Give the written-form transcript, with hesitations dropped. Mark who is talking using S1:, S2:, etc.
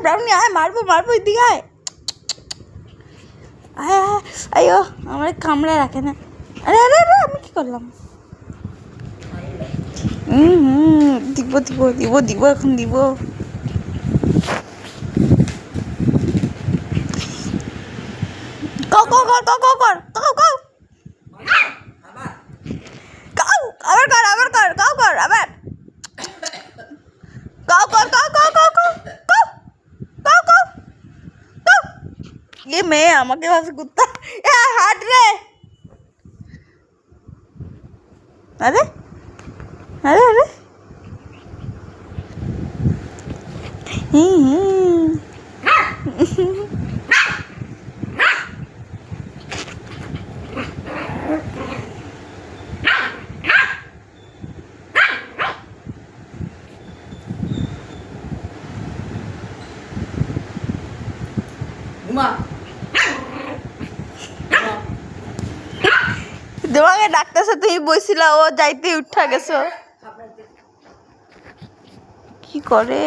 S1: Brownie আয়, মারবো মারবো, এদিকে আয়। আয় আয়, আয়ো আমার কামড়ায় রাখে না। আরে আরে আরে, আমি কি করলাম? দিব দিব দিব দিব, এখন দিব। কাউ কাউ কর, কাউ কাউ কর, কাউ কাউ কাউ, আবার কর, আবার কর, কাউ কর, আবার কাউ কর, cow cow cow cow cow cow cow cow. ये মেয়ে আমাকে ভাবছে কুত্তা। এ হাট রে। আরে আরে আরে, তোমাকে ডাকতেছে, তুমি বইছিল, ও যাইতে উঠা গেছো। কি করে?